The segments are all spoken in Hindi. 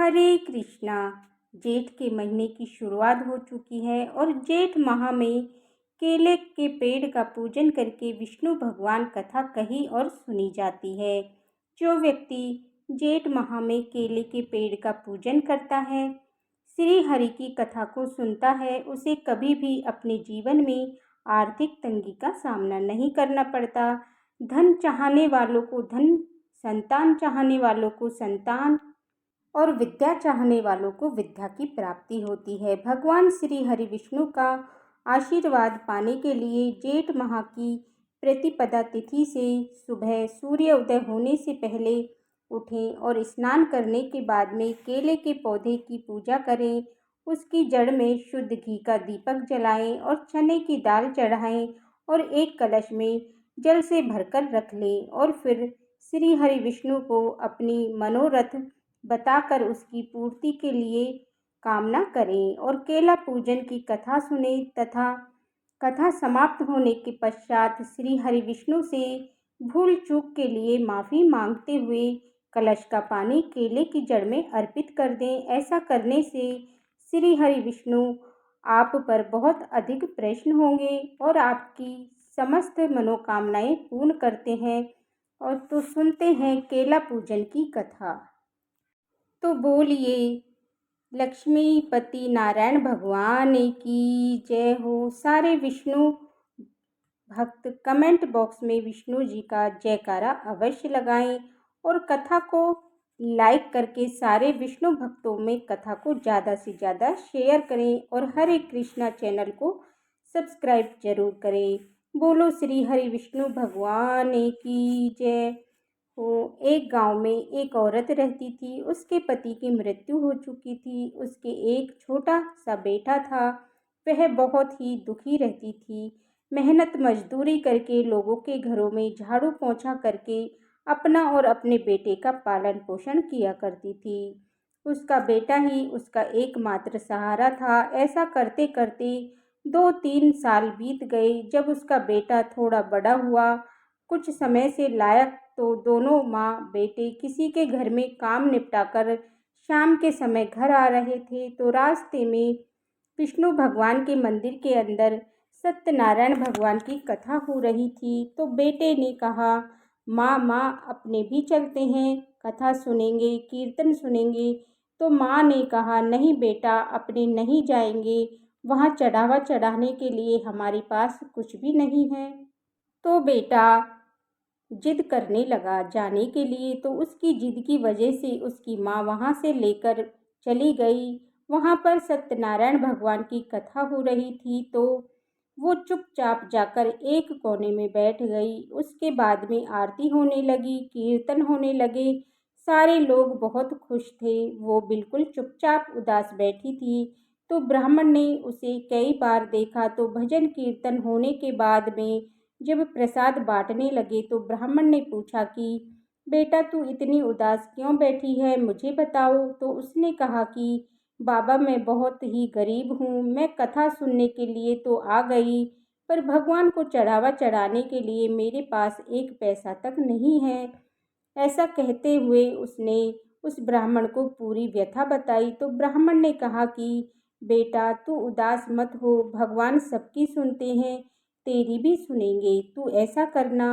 हरे कृष्णा। जेठ के महीने की शुरुआत हो चुकी है और जेठ माह में केले के पेड़ का पूजन करके विष्णु भगवान कथा कही और सुनी जाती है। जो व्यक्ति जेठ माह में केले के पेड़ का पूजन करता है, श्री हरि की कथा को सुनता है, उसे कभी भी अपने जीवन में आर्थिक तंगी का सामना नहीं करना पड़ता। धन चाहने वालों को धन, संतान चाहने वालों को संतान और विद्या चाहने वालों को विद्या की प्राप्ति होती है। भगवान श्री हरि विष्णु का आशीर्वाद पाने के लिए जेठ माह की प्रतिपदा तिथि से सुबह सूर्य उदय होने से पहले उठें और स्नान करने के बाद में केले के पौधे की पूजा करें। उसकी जड़ में शुद्ध घी का दीपक जलाएं और चने की दाल चढ़ाएं और एक कलश में जल से भरकर रख लें और फिर श्री हरि विष्णु को अपनी मनोरथ बताकर उसकी पूर्ति के लिए कामना करें और केला पूजन की कथा सुने तथा कथा समाप्त होने के पश्चात श्री हरि विष्णु से भूल चूक के लिए माफ़ी मांगते हुए कलश का पानी केले की जड़ में अर्पित कर दें। ऐसा करने से श्री हरि विष्णु आप पर बहुत अधिक प्रसन्न होंगे और आपकी समस्त मनोकामनाएं पूर्ण करते हैं। और तो सुनते हैं केला पूजन की कथा। तो बोलिए लक्ष्मीपति नारायण भगवान की जय हो। सारे विष्णु भक्त कमेंट बॉक्स में विष्णु जी का जयकारा अवश्य लगाएं और कथा को लाइक करके सारे विष्णु भक्तों में कथा को ज़्यादा से ज़्यादा शेयर करें और हरे कृष्णा चैनल को सब्सक्राइब जरूर करें। बोलो श्री हरि विष्णु भगवान की जय हो। एक गांव में एक औरत रहती थी। उसके पति की मृत्यु हो चुकी थी। उसके एक छोटा सा बेटा था। वह बहुत ही दुखी रहती थी। मेहनत मजदूरी करके लोगों के घरों में झाड़ू पोंछा करके अपना और अपने बेटे का पालन पोषण किया करती थी। उसका बेटा ही उसका एकमात्र सहारा था। ऐसा करते करते 2-3 साल बीत गए। जब उसका बेटा थोड़ा बड़ा हुआ, कुछ समय से लायक, तो दोनों माँ बेटे किसी के घर में काम निपटाकर शाम के समय घर आ रहे थे तो रास्ते में विष्णु भगवान के मंदिर के अंदर सत्यनारायण भगवान की कथा हो रही थी। तो बेटे ने कहा, माँ अपने भी चलते हैं, कथा सुनेंगे, कीर्तन सुनेंगे। तो माँ ने कहा, नहीं बेटा, अपने नहीं जाएंगे, वहाँ चढ़ावा चढ़ाने के लिए हमारे पास कुछ भी नहीं है। तो बेटा जिद करने लगा जाने के लिए। तो उसकी जिद की वजह से उसकी माँ वहाँ से लेकर चली गई। वहाँ पर सत्यनारायण भगवान की कथा हो रही थी तो वो चुपचाप जाकर एक कोने में बैठ गई। उसके बाद में आरती होने लगी, कीर्तन होने लगे। सारे लोग बहुत खुश थे। वो बिल्कुल चुपचाप उदास बैठी थी। तो ब्राह्मण ने उसे कई बार देखा। तो भजन कीर्तन होने के बाद में जब प्रसाद बांटने लगे तो ब्राह्मण ने पूछा कि बेटा तू इतनी उदास क्यों बैठी है, मुझे बताओ। तो उसने कहा कि बाबा मैं बहुत ही गरीब हूँ, मैं कथा सुनने के लिए तो आ गई पर भगवान को चढ़ावा चढ़ाने के लिए मेरे पास एक पैसा तक नहीं है। ऐसा कहते हुए उसने उस ब्राह्मण को पूरी व्यथा बताई। तो ब्राह्मण ने कहा कि बेटा तू उदास मत हो, भगवान सबकी सुनते हैं, तेरी भी सुनेंगे। तू ऐसा करना,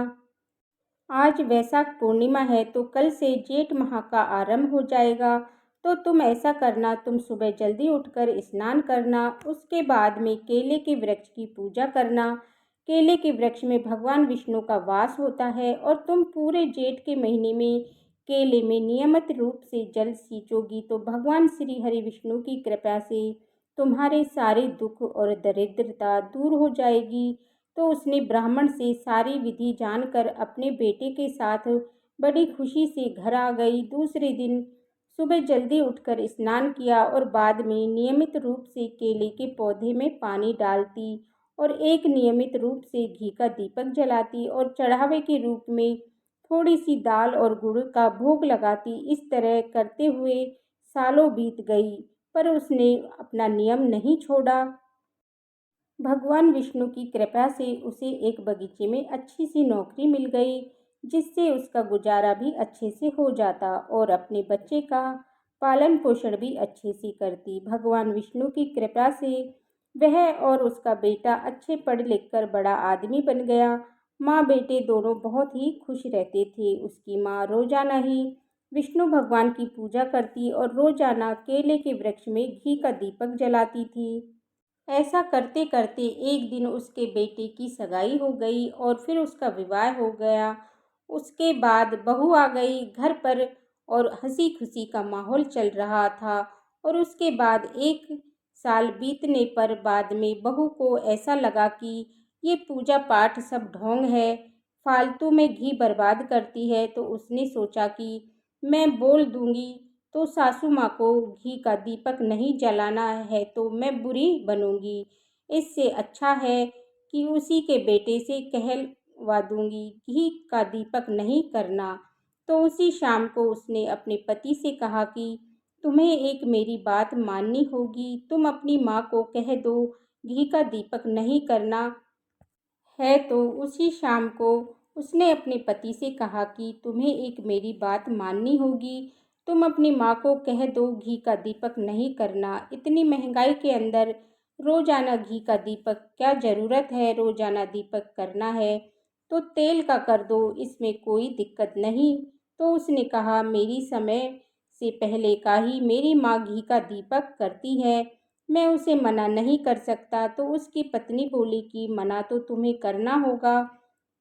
आज वैशाख पूर्णिमा है तो कल से जेठ माह का आरंभ हो जाएगा। तो तुम ऐसा करना, तुम सुबह जल्दी उठकर स्नान करना, उसके बाद में केले के वृक्ष की पूजा करना। केले के वृक्ष में भगवान विष्णु का वास होता है और तुम पूरे जेठ के महीने में केले में नियमित रूप से जल सींचोगी तो भगवान श्री हरि विष्णु की कृपा से तुम्हारे सारे दुख और दरिद्रता दूर हो जाएगी। तो उसने ब्राह्मण से सारी विधि जानकर अपने बेटे के साथ बड़ी खुशी से घर आ गई। दूसरे दिन सुबह जल्दी उठकर स्नान किया और बाद में नियमित रूप से केले के पौधे में पानी डालती और एक नियमित रूप से घी का दीपक जलाती और चढ़ावे के रूप में थोड़ी सी दाल और गुड़ का भोग लगाती। इस तरह करते हुए सालों बीत गई पर उसने अपना नियम नहीं छोड़ा। भगवान विष्णु की कृपा से उसे एक बगीचे में अच्छी सी नौकरी मिल गई जिससे उसका गुजारा भी अच्छे से हो जाता और अपने बच्चे का पालन पोषण भी अच्छे से करती। भगवान विष्णु की कृपा से वह और उसका बेटा अच्छे पढ़ लिख कर बड़ा आदमी बन गया। माँ बेटे दोनों बहुत ही खुश रहते थे। उसकी माँ रोजाना ही विष्णु भगवान की पूजा करती और रोजाना केले के वृक्ष में घी का दीपक जलाती थी। ऐसा करते करते एक दिन उसके बेटे की सगाई हो गई और फिर उसका विवाह हो गया। उसके बाद बहू आ गई घर पर और हंसी खुशी का माहौल चल रहा था। और उसके बाद 1 साल बीतने पर बाद में बहू को ऐसा लगा कि ये पूजा पाठ सब ढोंग है, फालतू में घी बर्बाद करती है। तो उसने सोचा कि मैं बोल दूंगी तो सासू माँ को घी का दीपक नहीं जलाना है तो मैं बुरी बनूंगी। इससे अच्छा है कि उसी के बेटे से कहलवा दूंगी घी का दीपक नहीं करना। तो उसी शाम को उसने अपने पति से कहा कि तुम्हें एक मेरी बात माननी होगी। तुम अपनी माँ को कह दो घी का दीपक नहीं करना है। तो उसी शाम को उसने अपने पति से कहा कि तुम्हें एक मेरी बात माननी होगी। तुम अपनी माँ को कह दो घी का दीपक नहीं करना। इतनी महंगाई के अंदर रोजाना घी का दीपक क्या ज़रूरत है, रोजाना दीपक करना है तो तेल का कर दो, इसमें कोई दिक्कत नहीं। तो उसने कहा मेरी समय से पहले का ही मेरी माँ घी का दीपक करती है, मैं उसे मना नहीं कर सकता। तो उसकी पत्नी बोली कि मना तो तुम्हें करना होगा,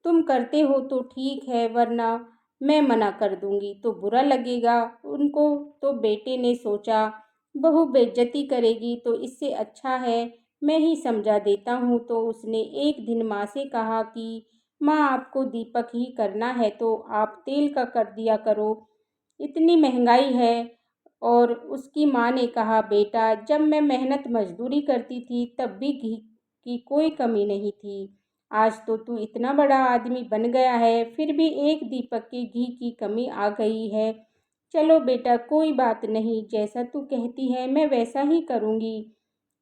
तुम करते हो तो ठीक है वरना मैं मना कर दूंगी तो बुरा लगेगा उनको। तो बेटे ने सोचा बहू बेइज्जती करेगी तो इससे अच्छा है मैं ही समझा देता हूँ। तो उसने एक दिन माँ से कहा कि माँ आपको दीपक ही करना है तो आप तेल का कर दिया करो, इतनी महंगाई है। और उसकी माँ ने कहा बेटा जब मैं मेहनत मजदूरी करती थी तब भी घी की कोई कमी नहीं थी। आज तो तू इतना बड़ा आदमी बन गया है फिर भी एक दीपक के घी की कमी आ गई है। चलो बेटा कोई बात नहीं, जैसा तू कहती है मैं वैसा ही करूँगी,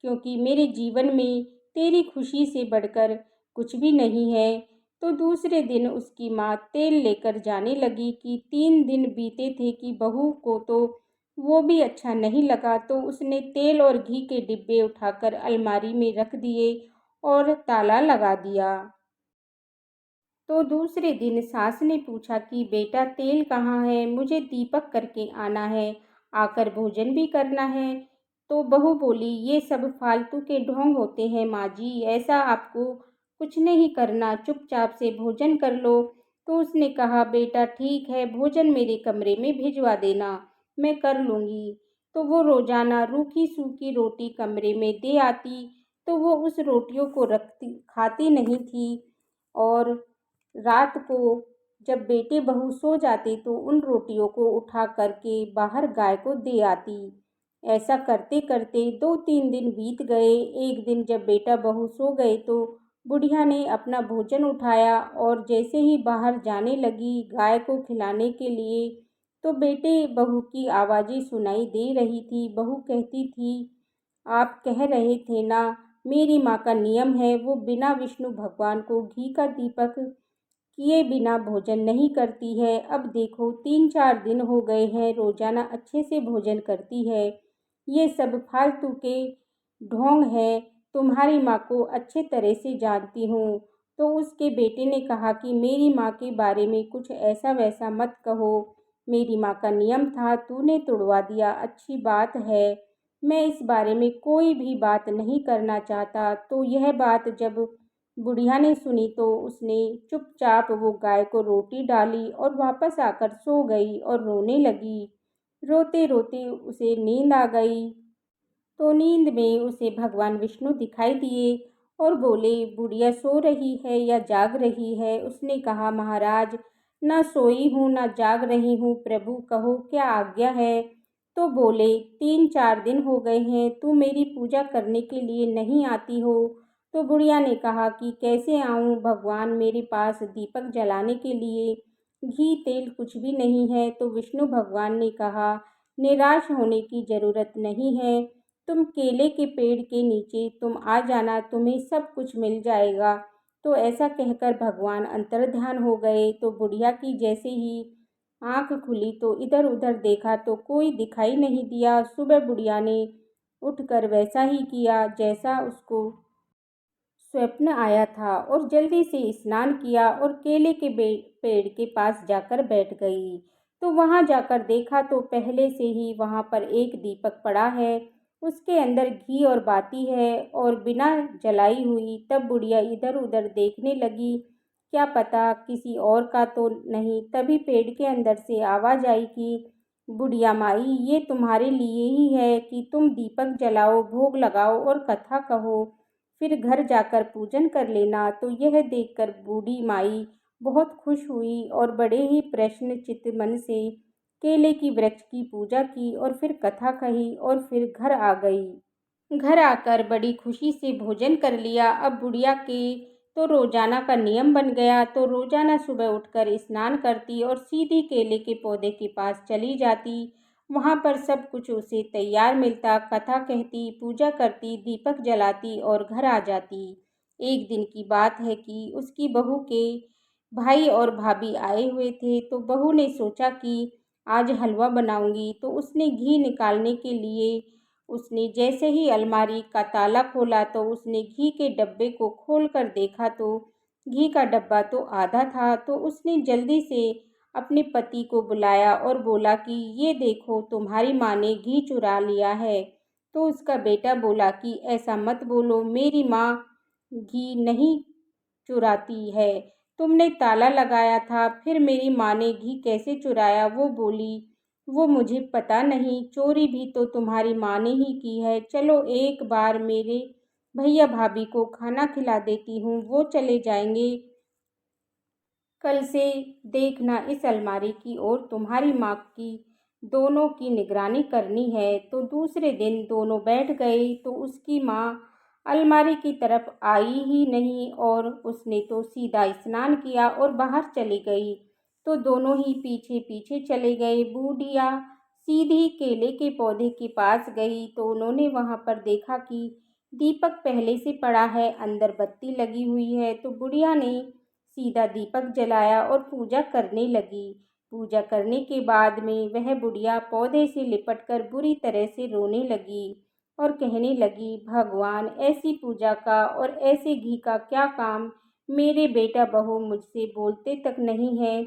क्योंकि मेरे जीवन में तेरी खुशी से बढ़कर कुछ भी नहीं है। तो दूसरे दिन उसकी माँ तेल लेकर जाने लगी कि 3 दिन बीते थे कि बहू को तो वो भी अच्छा नहीं लगा। तो उसने तेल और घी के डिब्बे उठाकर अलमारी में रख दिए और ताला लगा दिया। तो दूसरे दिन सास ने पूछा कि बेटा तेल कहाँ है, मुझे दीपक करके आना है, आकर भोजन भी करना है। तो बहू बोली ये सब फालतू के ढोंग होते हैं माँ जी, ऐसा आपको कुछ नहीं करना, चुपचाप से भोजन कर लो। तो उसने कहा बेटा ठीक है भोजन मेरे कमरे में भिजवा देना, मैं कर लूँगी। तो वो रोजाना रूखी सूखी रोटी कमरे में दे आती तो वो उस रोटियों को रखती खाती नहीं थी। और रात को जब बेटे बहू सो जाते तो उन रोटियों को उठा करके बाहर गाय को दे आती। ऐसा करते करते 2-3 दिन बीत गए। एक दिन जब बेटा बहू सो गए तो बुढ़िया ने अपना भोजन उठाया और जैसे ही बाहर जाने लगी गाय को खिलाने के लिए तो बेटे बहू की आवाज़ें सुनाई दे रही थी। बहू कहती थी आप कह रहे थे ना मेरी माँ का नियम है वो बिना विष्णु भगवान को घी का दीपक किए बिना भोजन नहीं करती है। अब देखो 3-4 दिन हो गए हैं रोजाना अच्छे से भोजन करती है, ये सब फालतू के ढोंग है, तुम्हारी माँ को अच्छे तरह से जानती हूँ। तो उसके बेटे ने कहा कि मेरी माँ के बारे में कुछ ऐसा वैसा मत कहो, मेरी माँ का नियम था तूने तोड़वा दिया, अच्छी बात है, मैं इस बारे में कोई भी बात नहीं करना चाहता। तो यह बात जब बुढ़िया ने सुनी तो उसने चुपचाप वो गाय को रोटी डाली और वापस आकर सो गई और रोने लगी। रोते रोते उसे नींद आ गई। तो नींद में उसे भगवान विष्णु दिखाई दिए और बोले बुढ़िया सो रही है या जाग रही है। उसने कहा महाराज न सोई हूँ न जाग रही हूँ, प्रभु कहो क्या आज्ञा है। तो बोले 3-4 दिन हो गए हैं तू मेरी पूजा करने के लिए नहीं आती हो। तो बुढ़िया ने कहा कि कैसे आऊँ भगवान, मेरे पास दीपक जलाने के लिए घी तेल कुछ भी नहीं है। तो विष्णु भगवान ने कहा निराश होने की जरूरत नहीं है, तुम केले के पेड़ के नीचे तुम आ जाना, तुम्हें सब कुछ मिल जाएगा। तो ऐसा कहकर भगवान अंतर्ध्यान हो गए। तो बुढ़िया की जैसे ही आँख खुली तो इधर उधर देखा तो कोई दिखाई नहीं दिया। सुबह बुढ़िया ने उठकर वैसा ही किया जैसा उसको स्वप्न आया था और जल्दी से स्नान किया और केले के पेड़ के पास जाकर बैठ गई। तो वहां जाकर देखा तो पहले से ही वहां पर एक दीपक पड़ा है, उसके अंदर घी और बाती है और बिना जलाई हुई। तब बुढ़िया इधर उधर देखने लगी, क्या पता किसी और का तो नहीं। तभी पेड़ के अंदर से आवाज आई कि बुढ़िया माई, ये तुम्हारे लिए ही है कि तुम दीपक जलाओ, भोग लगाओ और कथा कहो, फिर घर जाकर पूजन कर लेना। तो यह देखकर बूढ़ी माई बहुत खुश हुई और बड़े ही प्रसन्नचित्त मन से केले की वृक्ष की पूजा की और फिर कथा कही और फिर घर आ गई। घर आकर बड़ी खुशी से भोजन कर लिया। अब बुढ़िया के तो रोजाना का नियम बन गया, तो रोजाना सुबह उठकर स्नान करती और सीधी केले के पौधे के पास चली जाती। वहां पर सब कुछ उसे तैयार मिलता, कथा कहती, पूजा करती, दीपक जलाती और घर आ जाती। एक दिन की बात है कि उसकी बहू के भाई और भाभी आए हुए थे। तो बहू ने सोचा कि आज हलवा बनाऊंगी। तो उसने घी निकालने के लिए उसने जैसे ही अलमारी का ताला खोला तो उसने घी के डब्बे को खोलकर देखा तो घी का डब्बा तो आधा था। तो उसने जल्दी से अपने पति को बुलाया और बोला कि ये देखो, तुम्हारी माँ ने घी चुरा लिया है। तो उसका बेटा बोला कि ऐसा मत बोलो, मेरी माँ घी नहीं चुराती है, तुमने ताला लगाया था, फिर मेरी माँ ने घी कैसे चुराया? वो बोली, वो मुझे पता नहीं, चोरी भी तो तुम्हारी माँ ने ही की है। चलो एक बार मेरे भैया भाभी को खाना खिला देती हूँ, वो चले जाएंगे। कल से देखना इस अलमारी की ओर, तुम्हारी माँ की दोनों की निगरानी करनी है। तो दूसरे दिन दोनों बैठ गए तो उसकी माँ अलमारी की तरफ आई ही नहीं और उसने तो सीधा स्नान किया और बाहर चली गई। तो दोनों ही पीछे पीछे चले गए। बूढ़िया सीधी केले के पौधे के पास गई तो उन्होंने वहां पर देखा कि दीपक पहले से पड़ा है, अंदर बत्ती लगी हुई है। तो बुढ़िया ने सीधा दीपक जलाया और पूजा करने लगी। पूजा करने के बाद में वह बुढ़िया पौधे से लिपटकर बुरी तरह से रोने लगी और कहने लगी, भगवान, ऐसी पूजा का और ऐसे घी का क्या काम? मेरे बेटा बहू मुझसे बोलते तक नहीं है।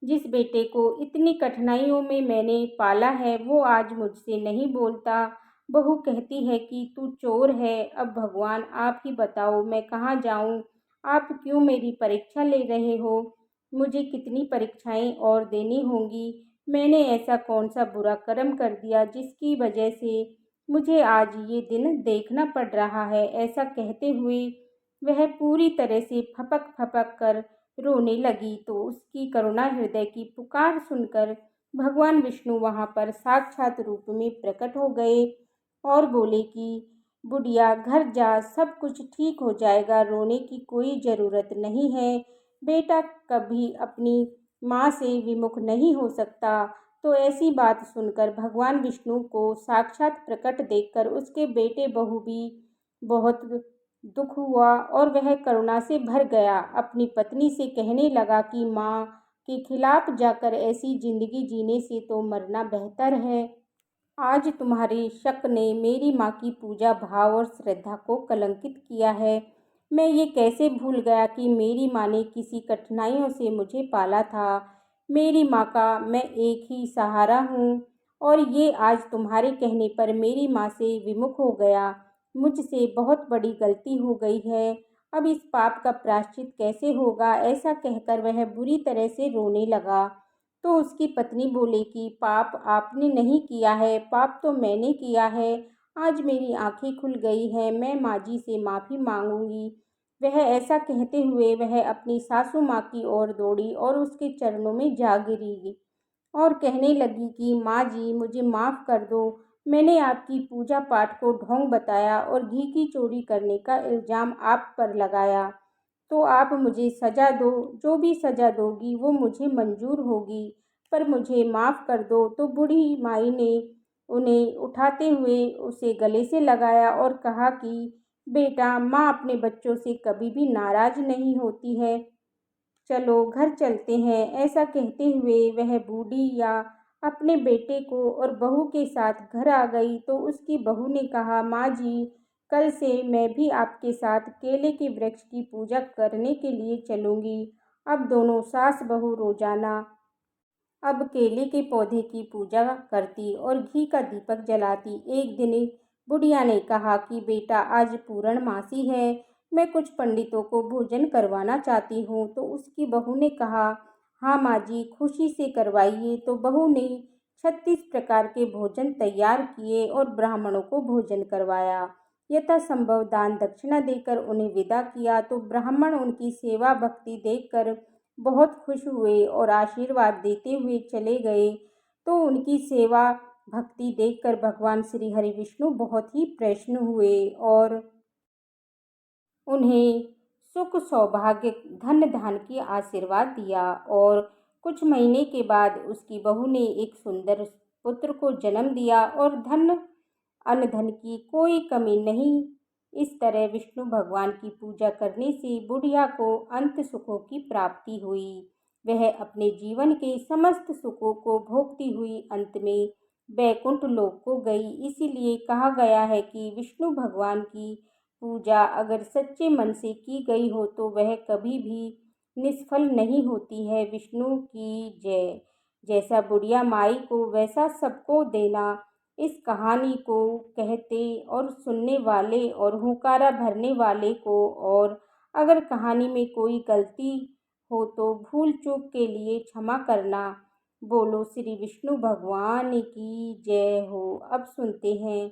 जिस बेटे को इतनी कठिनाइयों में मैंने पाला है वो आज मुझसे नहीं बोलता। बहू कहती है कि तू चोर है। अब भगवान आप ही बताओ, मैं कहाँ जाऊँ? आप क्यों मेरी परीक्षा ले रहे हो? मुझे कितनी परीक्षाएं और देनी होंगी? मैंने ऐसा कौन सा बुरा कर्म कर दिया जिसकी वजह से मुझे आज ये दिन देखना पड़ रहा है? ऐसा कहते हुए वह पूरी तरह से फपक फपक कर रोने लगी। तो उसकी करुणा हृदय की पुकार सुनकर भगवान विष्णु वहां पर साक्षात रूप में प्रकट हो गए और बोले कि बुढ़िया घर जा, सब कुछ ठीक हो जाएगा, रोने की कोई ज़रूरत नहीं है। बेटा कभी अपनी माँ से विमुख नहीं हो सकता। तो ऐसी बात सुनकर भगवान विष्णु को साक्षात प्रकट देखकर उसके बेटे बहू भी बहुत दुख हुआ और वह करुणा से भर गया। अपनी पत्नी से कहने लगा कि माँ के खिलाफ जाकर ऐसी जिंदगी जीने से तो मरना बेहतर है। आज तुम्हारे शक ने मेरी माँ की पूजा भाव और श्रद्धा को कलंकित किया है। मैं ये कैसे भूल गया कि मेरी माँ ने किसी कठिनाइयों से मुझे पाला था। मेरी माँ का मैं एक ही सहारा हूँ और ये आज तुम्हारे कहने पर मेरी माँ से विमुख हो गया। मुझसे बहुत बड़ी गलती हो गई है। अब इस पाप का प्रायश्चित कैसे होगा? ऐसा कहकर वह बुरी तरह से रोने लगा। तो उसकी पत्नी बोले कि पाप आपने नहीं किया है, पाप तो मैंने किया है। आज मेरी आंखें खुल गई है, मैं माँ जी से माफ़ी मांगूंगी। वह ऐसा कहते हुए वह अपनी सासू माँ की ओर दौड़ी और उसके चरणों में जा गिरी और कहने लगी कि माँ जी, मुझे माफ़ कर दो। मैंने आपकी पूजा पाठ को ढोंग बताया और घी की चोरी करने का इल्ज़ाम आप पर लगाया। तो आप मुझे सज़ा दो, जो भी सज़ा दोगी वो मुझे मंजूर होगी, पर मुझे माफ़ कर दो। तो बूढ़ी माई ने उन्हें उठाते हुए उसे गले से लगाया और कहा कि बेटा, माँ अपने बच्चों से कभी भी नाराज़ नहीं होती है। चलो घर चलते हैं। ऐसा कहते हुए वह बूढ़ी या अपने बेटे को और बहू के साथ घर आ गई तो उसकी बहू ने कहा, माँ जी, कल से मैं भी आपके साथ केले के वृक्ष की पूजा करने के लिए चलूँगी। अब दोनों सास बहू रोजाना अब केले के पौधे की पूजा करती और घी का दीपक जलाती। एक दिन बुढ़िया ने कहा कि बेटा, आज पूर्णमासी है, मैं कुछ पंडितों को भोजन करवाना चाहती हूँ। तो उसकी बहू ने कहा, हाँ माँ जी, खुशी से करवाइए। तो बहू ने 36 प्रकार के भोजन तैयार किए और ब्राह्मणों को भोजन करवाया। यथासंभव दान दक्षिणा देकर उन्हें विदा किया। तो ब्राह्मण उनकी सेवा भक्ति देखकर बहुत खुश हुए और आशीर्वाद देते हुए चले गए। तो उनकी सेवा भक्ति देखकर भगवान श्री हरि विष्णु बहुत ही प्रसन्न हुए और उन्हें सुख सौभाग्य धन धान की आशीर्वाद दिया। और कुछ महीने के बाद उसकी बहू ने एक सुंदर पुत्र को जन्म दिया और अन्न धन की कोई कमी नहीं। इस तरह विष्णु भगवान की पूजा करने से बुढ़िया को अंत सुखों की प्राप्ति हुई। वह अपने जीवन के समस्त सुखों को भोगती हुई अंत में बैकुंठ लोक को गई। इसीलिए कहा गया है कि विष्णु भगवान की पूजा अगर सच्चे मन से की गई हो तो वह कभी भी निष्फल नहीं होती है। विष्णु की जय। जैसा बुढ़िया माई को वैसा सबको देना। इस कहानी को कहते और सुनने वाले और हुंकारा भरने वाले को, और अगर कहानी में कोई गलती हो तो भूल चूक के लिए क्षमा करना। बोलो श्री विष्णु भगवान की जय हो। अब सुनते हैं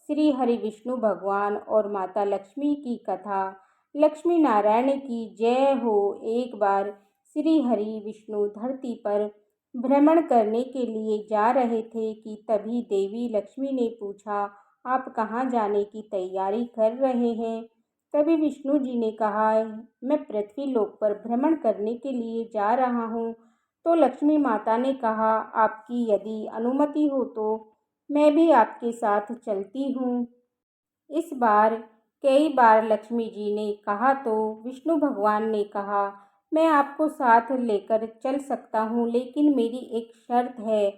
श्री हरि विष्णु भगवान और माता लक्ष्मी की कथा। लक्ष्मी नारायण की जय हो। एक बार श्री हरि विष्णु धरती पर भ्रमण करने के लिए जा रहे थे कि तभी देवी लक्ष्मी ने पूछा, आप कहाँ जाने की तैयारी कर रहे हैं? तभी विष्णु जी ने कहा, मैं पृथ्वी लोक पर भ्रमण करने के लिए जा रहा हूँ। तो लक्ष्मी माता ने कहा, आपकी यदि अनुमति हो तो मैं भी आपके साथ चलती हूँ। इस बार कई बार लक्ष्मी जी ने कहा तो विष्णु भगवान ने कहा, मैं आपको साथ लेकर चल सकता हूँ, लेकिन मेरी एक शर्त है,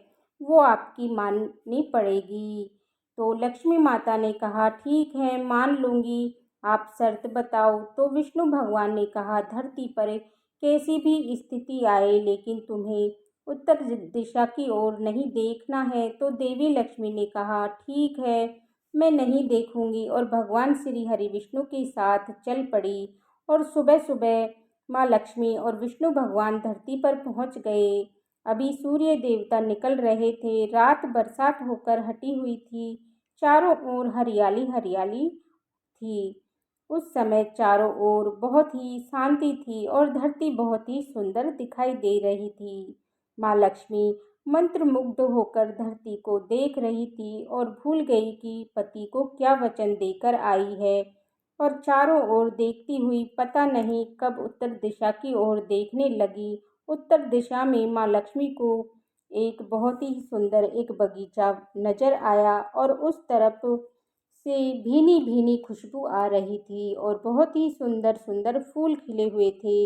वो आपकी माननी पड़ेगी। तो लक्ष्मी माता ने कहा, ठीक है, मान लूँगी, आप शर्त बताओ। तो विष्णु भगवान ने कहा, धरती पर कैसी भी स्थिति आए लेकिन तुम्हें उत्तर दिशा की ओर नहीं देखना है। तो देवी लक्ष्मी ने कहा, ठीक है, मैं नहीं देखूंगी। और भगवान श्री हरि विष्णु के साथ चल पड़ी। और सुबह सुबह माँ लक्ष्मी और विष्णु भगवान धरती पर पहुंच गए। अभी सूर्य देवता निकल रहे थे। रात बरसात होकर हटी हुई थी। चारों ओर हरियाली हरियाली थी। उस समय चारों ओर बहुत ही शांति थी और धरती बहुत ही सुंदर दिखाई दे रही थी। माँ लक्ष्मी मंत्रमुग्ध होकर धरती को देख रही थी और भूल गई कि पति को क्या वचन देकर आई है। और चारों ओर देखती हुई पता नहीं कब उत्तर दिशा की ओर देखने लगी। उत्तर दिशा में माँ लक्ष्मी को एक बहुत ही सुंदर एक बगीचा नजर आया और उस तरफ से भीनी भीनी खुशबू आ रही थी और बहुत ही सुंदर सुंदर फूल खिले हुए थे।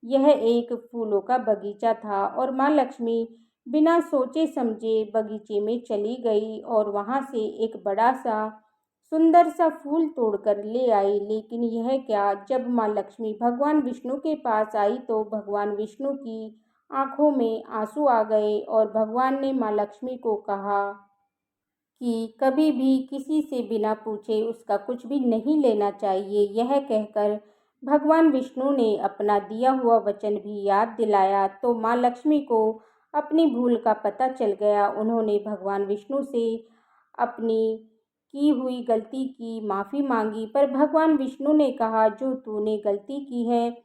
यह एक फूलों का बगीचा था और माँ लक्ष्मी बिना सोचे समझे बगीचे में चली गई और वहां से एक बड़ा सा सुंदर सा फूल तोड़कर ले आई। लेकिन यह क्या, जब माँ लक्ष्मी भगवान विष्णु के पास आई तो भगवान विष्णु की आंखों में आंसू आ गए और भगवान ने माँ लक्ष्मी को कहा कि कभी भी किसी से बिना पूछे उसका कुछ भी नहीं लेना चाहिए। यह कहकर भगवान विष्णु ने अपना दिया हुआ वचन भी याद दिलाया। तो माँ लक्ष्मी को अपनी भूल का पता चल गया। उन्होंने भगवान विष्णु से अपनी की हुई गलती की माफ़ी मांगी। पर भगवान विष्णु ने कहा, जो तूने गलती की है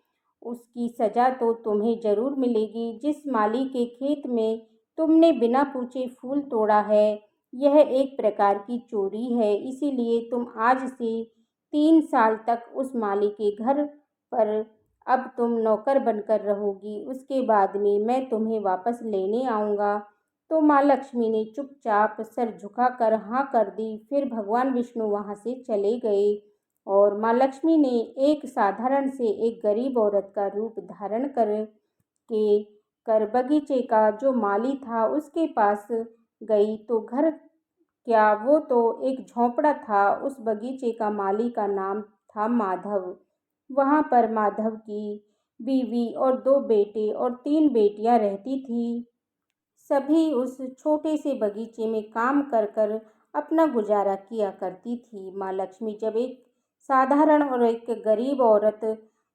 उसकी सज़ा तो तुम्हें ज़रूर मिलेगी। जिस माली के खेत में तुमने बिना पूछे फूल तोड़ा है, यह एक प्रकार की चोरी है। इसीलिए तुम आज से 3 साल तक उस माली के घर पर अब तुम नौकर बनकर रहोगी। उसके बाद में मैं तुम्हें वापस लेने आऊँगा। तो माँ लक्ष्मी ने चुपचाप सर झुकाकर हाँ कर दी। फिर भगवान विष्णु वहाँ से चले गए और माँ लक्ष्मी ने एक साधारण से एक गरीब औरत का रूप धारण के कर बगीचे का जो माली था उसके पास गई तो घर क्या, वो तो एक झोंपड़ा था। उस बगीचे का माली का नाम था माधव। वहाँ पर माधव की बीवी और 2 बेटे और 3 बेटियां रहती थीं। सभी उस छोटे से बगीचे में काम कर कर अपना गुजारा किया करती थी। माँ लक्ष्मी जब एक साधारण और एक गरीब औरत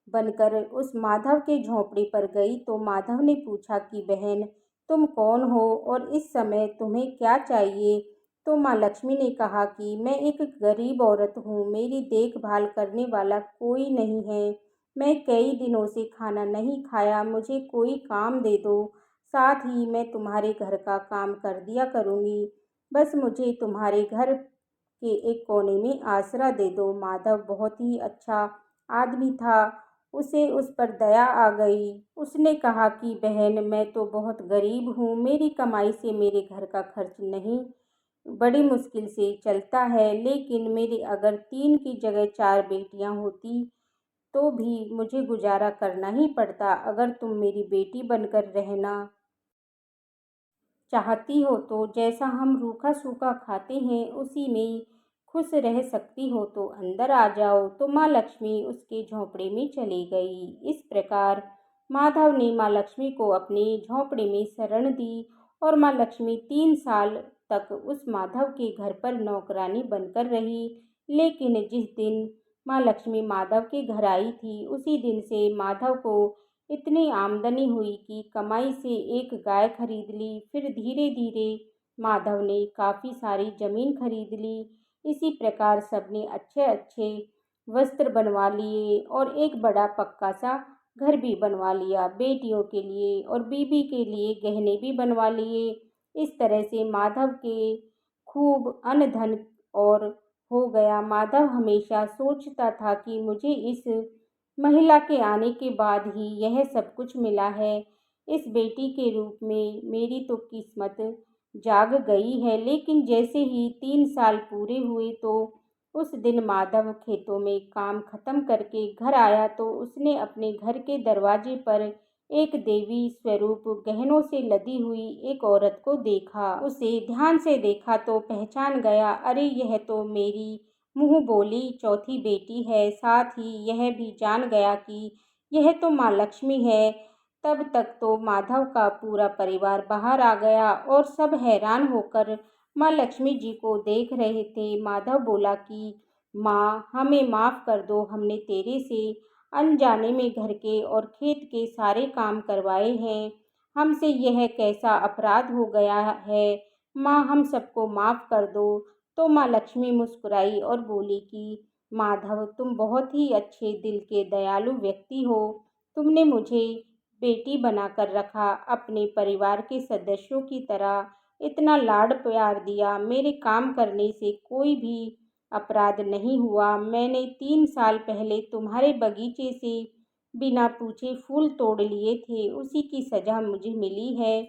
बनकर उस माधव के झोंपड़ी पर गई तो माधव ने पूछा कि बहन, तुम कौन हो और इस समय तुम्हें क्या चाहिए? तो माँ लक्ष्मी ने कहा कि मैं एक गरीब औरत हूँ, मेरी देखभाल करने वाला कोई नहीं है। मैं कई दिनों से खाना नहीं खाया, मुझे कोई काम दे दो। साथ ही मैं तुम्हारे घर का काम कर दिया करूँगी। बस मुझे तुम्हारे घर के एक कोने में आसरा दे दो। माधव बहुत ही अच्छा आदमी था, उसे उस पर दया आ गई। उसने कहा कि बहन, मैं तो बहुत गरीब हूँ, मेरी कमाई से मेरे घर का खर्च नहीं बड़ी मुश्किल से चलता है, लेकिन मेरी अगर 3 की जगह 4 बेटियां होती तो भी मुझे गुजारा करना ही पड़ता। अगर तुम मेरी बेटी बनकर रहना चाहती हो तो जैसा हम रूखा सूखा खाते हैं उसी में खुश रह सकती हो तो अंदर आ जाओ। तो माँ लक्ष्मी उसके झोंपड़े में चली गई। इस प्रकार माधव ने माँ लक्ष्मी को अपने झोंपड़े में शरण दी और माँ लक्ष्मी 3 साल तक उस माधव के घर पर नौकरानी बनकर रही। लेकिन जिस दिन माँ लक्ष्मी माधव के घर आई थी उसी दिन से माधव को इतनी आमदनी हुई कि कमाई से एक गाय खरीद ली। फिर धीरे धीरे माधव ने काफ़ी सारी ज़मीन खरीद ली। इसी प्रकार सबने अच्छे अच्छे वस्त्र बनवा लिए और एक बड़ा पक्का सा घर भी बनवा लिया। बेटियों के लिए और बीबी के लिए गहने भी बनवा लिए। इस तरह से माधव के खूब अन्न धन और हो गया। माधव हमेशा सोचता था कि मुझे इस महिला के आने के बाद ही यह सब कुछ मिला है। इस बेटी के रूप में मेरी तो किस्मत जाग गई है। लेकिन जैसे ही 3 साल पूरे हुए तो उस दिन माधव खेतों में काम खत्म करके घर आया तो उसने अपने घर के दरवाजे पर एक देवी स्वरूप गहनों से लदी हुई एक औरत को देखा। उसे ध्यान से देखा तो पहचान गया, अरे यह तो मेरी मुँह बोली चौथी बेटी है। साथ ही यह भी जान गया कि यह तो माँ लक्ष्मी है। तब तक तो माधव का पूरा परिवार बाहर आ गया और सब हैरान होकर माँ लक्ष्मी जी को देख रहे थे। माधव बोला कि माँ, हमें माफ़ कर दो, हमने तेरे से अनजाने में घर के और खेत के सारे काम करवाए हैं। हमसे यह कैसा अपराध हो गया है, माँ हम सबको माफ़ कर दो। तो माँ लक्ष्मी मुस्कुराई और बोली कि माधव, तुम बहुत ही अच्छे दिल के दयालु व्यक्ति हो। तुमने मुझे बेटी बनाकर रखा, अपने परिवार के सदस्यों की तरह इतना लाड प्यार दिया। मेरे काम करने से कोई भी अपराध नहीं हुआ। मैंने 3 साल पहले तुम्हारे बगीचे से बिना पूछे फूल तोड़ लिए थे, उसी की सज़ा मुझे मिली है।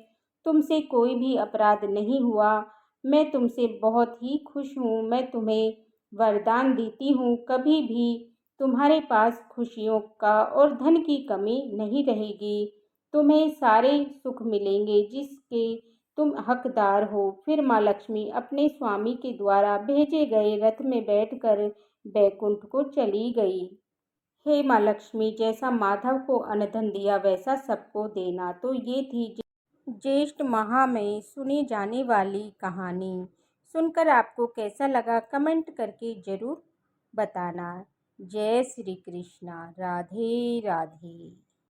तुमसे कोई भी अपराध नहीं हुआ। मैं तुमसे बहुत ही खुश हूँ। मैं तुम्हें वरदान देती हूँ, कभी भी तुम्हारे पास खुशियों का और धन की कमी नहीं रहेगी। तुम्हें सारे सुख मिलेंगे जिसके तुम हकदार हो। फिर माँ लक्ष्मी अपने स्वामी के द्वारा भेजे गए रथ में बैठकर बैकुंठ को चली गई। हे माँ लक्ष्मी, जैसा माधव को अनधन दिया वैसा सबको देना। तो ये थी ज्येष्ठ माह में सुनी जाने वाली कहानी। सुनकर आपको कैसा लगा कमेंट करके ज़रूर बताना। जय श्री कृष्णा। राधे राधे।